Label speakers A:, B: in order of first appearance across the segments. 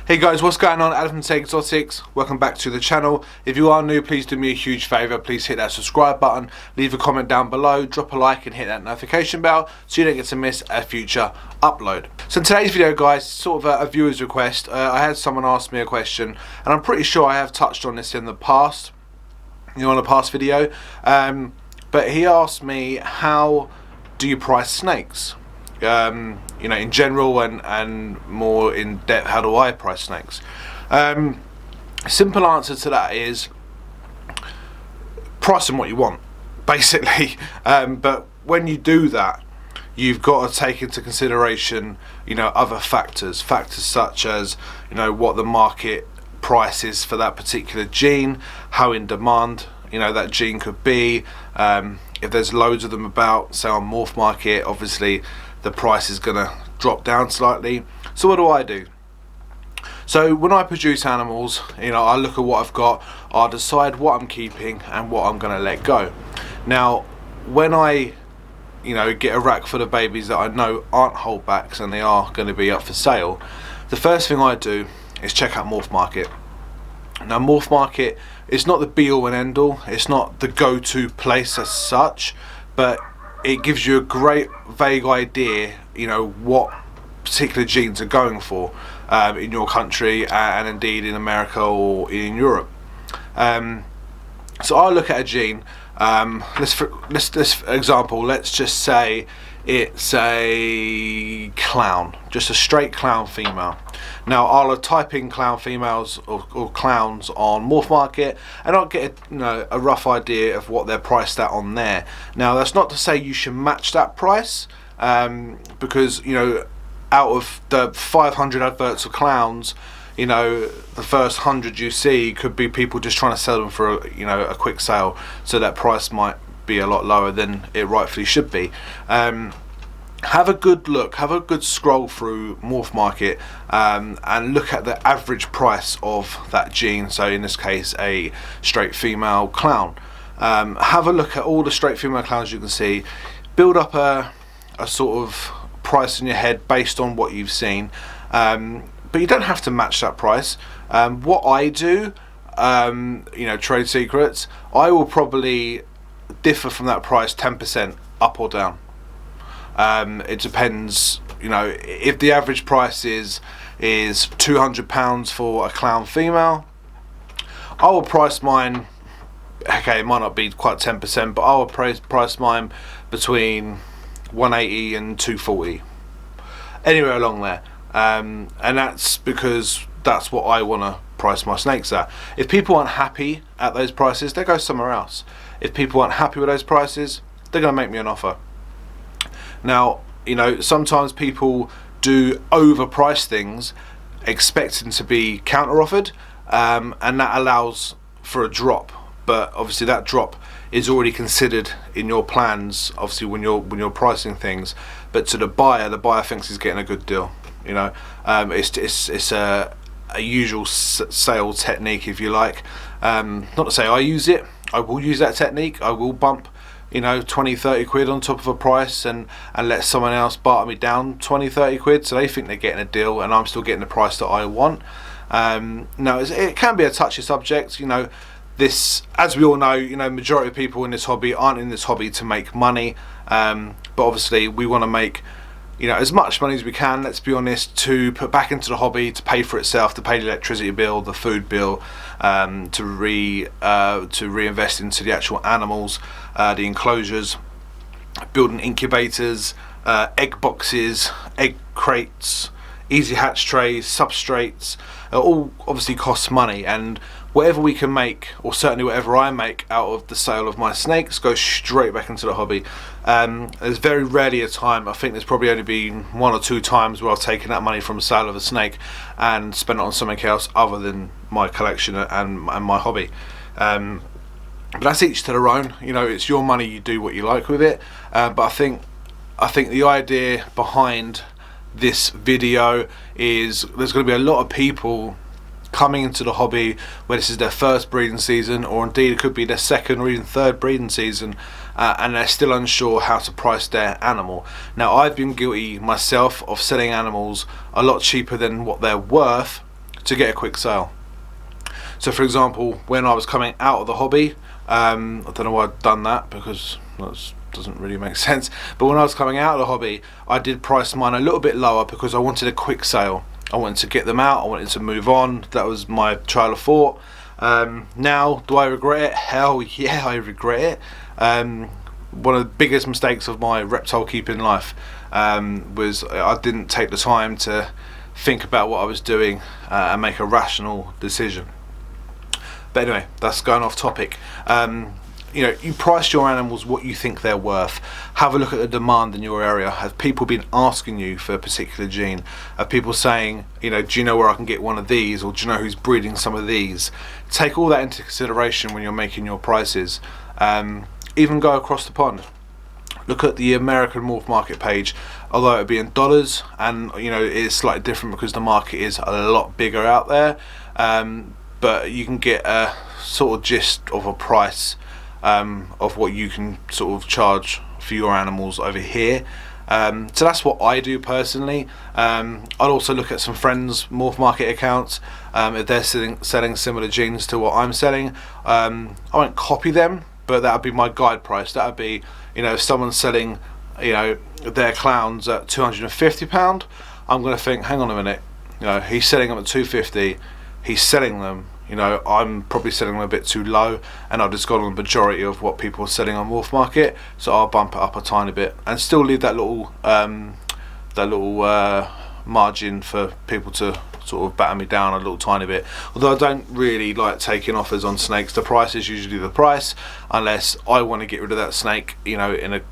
A: Hey guys, what's going on? Adam from Take Exotics. Welcome back to the channel. If you are new, please do me a huge favour. Please hit that subscribe button, leave a comment down below, drop a like and hit that notification bell so you don't get to miss a future upload. So in today's video guys, sort of a viewer's request. I had someone ask me a question and I'm pretty sure I have touched on this in the past, on a past video. But he asked me, how do you price snakes? In general and more in depth, how do I price snakes? Simple answer to that is price them what you want, basically. But when you do that, you've got to take into consideration, other factors such as, what the market price is for that particular gene, how in demand, that gene could be. If there's loads of them about, say on Morph Market, obviously the price is gonna drop down slightly. So what do? So when I produce animals, I look at what I've got, I decide what I'm keeping and what I'm gonna let go. Now when I get a rack full of babies that I know aren't holdbacks and they are going to be up for sale, the first thing I do is check out Morph Market. Now Morph Market is not the be all and end all, it's not the go-to place as such, but it gives you a great vague idea, what particular genes are going for in your country and indeed in America or in Europe. So I'll look at a gene. Let's example. Let's just say it's a clown, just a straight clown female. Now I'll type in clown females or clowns on Morph Market and I'll get a rough idea of what they're priced at on there. Now that's not to say you should match that price, because out of the 500 adverts of clowns, the first 100 you see could be people just trying to sell them for a quick sale, so that price might be a lot lower than it rightfully should be. Have a good look, have a good scroll through Morph Market and look at the average price of that gene, so in this case a straight female clown. Have a look at all the straight female clowns you can see, build up a sort of price in your head based on what you've seen, but you don't have to match that price. What I do, trade secrets, I will probably differ from that price 10% up or down. It depends, if the average price is £200 for a clown female, I will price mine, okay, it might not be quite 10%, but I will price mine between 180 and 240, anywhere along there. And that's because that's what I want to price my snakes at. If people aren't happy at those prices, they go somewhere else. If people aren't happy with those prices, they're going to make me an offer. Now, sometimes people do overprice things expecting to be counter offered, and that allows for a drop, but obviously that drop is already considered in your plans, obviously when you're pricing things. But to the buyer thinks he's getting a good deal. It's a usual sales technique, if you like. Not to say I use it, I will use that technique. I will bump 20-30 quid on top of a price and let someone else barter me down 20-30 quid, so they think they're getting a deal and I'm still getting the price that I want. No, it can be a touchy subject. This, as we all know, majority of people in this hobby aren't in this hobby to make money, but obviously we want to make as much money as we can, let's be honest, to put back into the hobby, to pay for itself, to pay the electricity bill, the food bill, to reinvest into the actual animals, the enclosures, building incubators, egg boxes, egg crates, easy hatch trays, substrates. All obviously costs money, and whatever we can make, or certainly whatever I make out of the sale of my snakes, goes straight back into the hobby. There's very rarely a time, I think there's probably only been 1 or 2 times where I've taken that money from the sale of a snake and spent it on something else other than my collection and my hobby. But that's each to their own. It's your money, you do what you like with it. But I think the idea behind this video is there's going to be a lot of people coming into the hobby where this is their first breeding season, or indeed it could be their second or even third breeding season, and they're still unsure how to price their animal. Now I've been guilty myself of selling animals a lot cheaper than what they're worth to get a quick sale. So for example, when I was coming out of the hobby, I don't know why I'd done that, because that doesn't really make sense, but when I was coming out of the hobby, I did price mine a little bit lower because I wanted a quick sale. I wanted to get them out, I wanted to move on. That was my trail of thought. Now, do I regret it? Hell yeah, I regret it. One of the biggest mistakes of my reptile keeping life was I didn't take the time to think about what I was doing and make a rational decision. But anyway, that's going off topic. You know, you price your animals what you think they're worth. Have a look at the demand in your area. Have people been asking you for a particular gene? Are people saying, you know, do you know where I can get one of these, or do you know who's breeding some of these? Take all that into consideration when you're making your prices. Even go across the pond. Look at the American Morph Market page. Although it'd be in dollars, and you know it's slightly different because the market is a lot bigger out there. But you can get a sort of gist of a price of what you can sort of charge for your animals over here. So that's what I do personally. I'd also look at some friends' Morph Market accounts if they're selling similar genes to what I'm selling. I won't copy them, but that would be my guide price. That would be, you know, if someone's selling, you know, their clowns at £250, I'm going to think, hang on a minute, you know, he's selling them at £250, he's selling them, you know, I'm probably selling them a bit too low, and I've just got on the majority of what people are selling on Morph Market, so I'll bump it up a tiny bit and still leave that little margin for people to sort of batter me down a little tiny bit. Although I don't really like taking offers on snakes. The price is usually the price, unless I want to get rid of that snake, you know, in a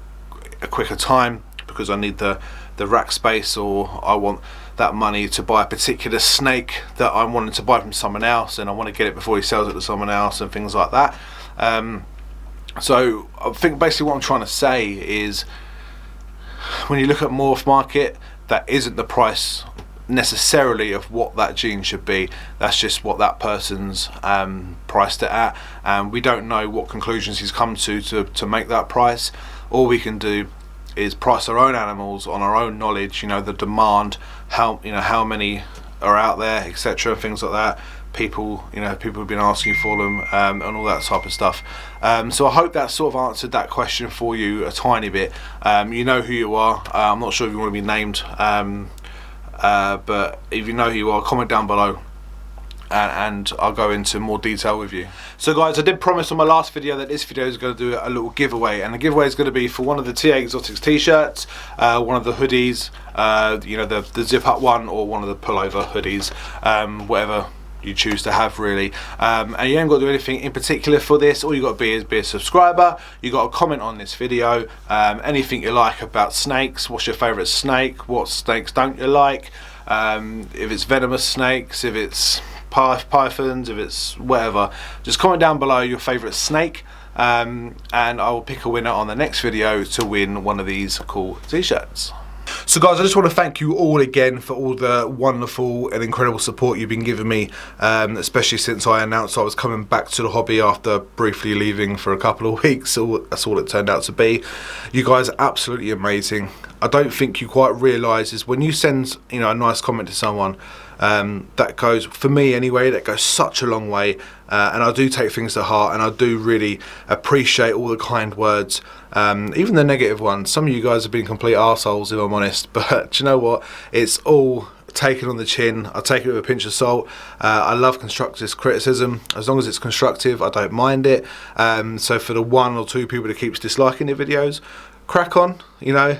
A: quicker time, because I need the rack space, or I want that money to buy a particular snake that I'm wanting to buy from someone else, and I want to get it before he sells it to someone else, and things like that. So I think basically what I'm trying to say is, when you look at Morph Market, that isn't the price necessarily of what that gene should be. That's just what that person's priced it at, and we don't know what conclusions he's come to make that price. All we can do is price our own animals on our own knowledge, you know, the demand, how many are out there, etc., things like that. People have been asking for them, and all that type of stuff. So I hope that sort of answered that question for you a tiny bit. You know who you are. I'm not sure if you want to be named, but if you know who you are, comment down below, and I'll go into more detail with you. So guys, I did promise on my last video that this video is going to do a little giveaway, and the giveaway is going to be for one of the TA Exotics t-shirts, one of the hoodies, you know, the zip up one, or one of the pullover hoodies, whatever you choose to have, really. And you ain't got to do anything in particular for this. All you got to be is be a subscriber. You got to comment on this video, anything you like about snakes. What's your favorite snake? What snakes don't you like? If it's venomous snakes, if it's pythons, if it's whatever, just comment down below your favorite snake, and I will pick a winner on the next video to win one of these cool t-shirts. So guys, I just want to thank you all again for all the wonderful and incredible support you've been giving me, especially since I announced I was coming back to the hobby after briefly leaving for a couple of weeks. So that's all it turned out to be. You guys are absolutely amazing. I don't think you quite realise is when you send, you know, a nice comment to someone, that goes, for me anyway, that goes such a long way, and I do take things to heart, and I do really appreciate all the kind words, even the negative ones. Some of you guys have been complete arseholes, if I'm honest, but do you know what, it's all taken on the chin. I take it with a pinch of salt. I love constructive criticism. As long as it's constructive, I don't mind it. So for the 1 or 2 people that keeps disliking the videos, crack on, you know.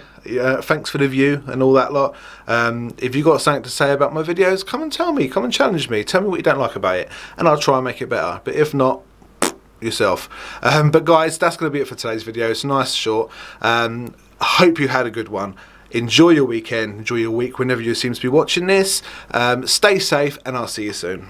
A: Thanks for the view and all that lot. If you got something to say about my videos, come and tell me, come and challenge me, tell me what you don't like about it, and I'll try and make it better. But if not, yourself. But guys, that's going to be it for today's video. It's nice, short. I hope you had a good one. Enjoy your weekend, enjoy your week whenever you seem to be watching this. Stay safe, and I'll see you soon.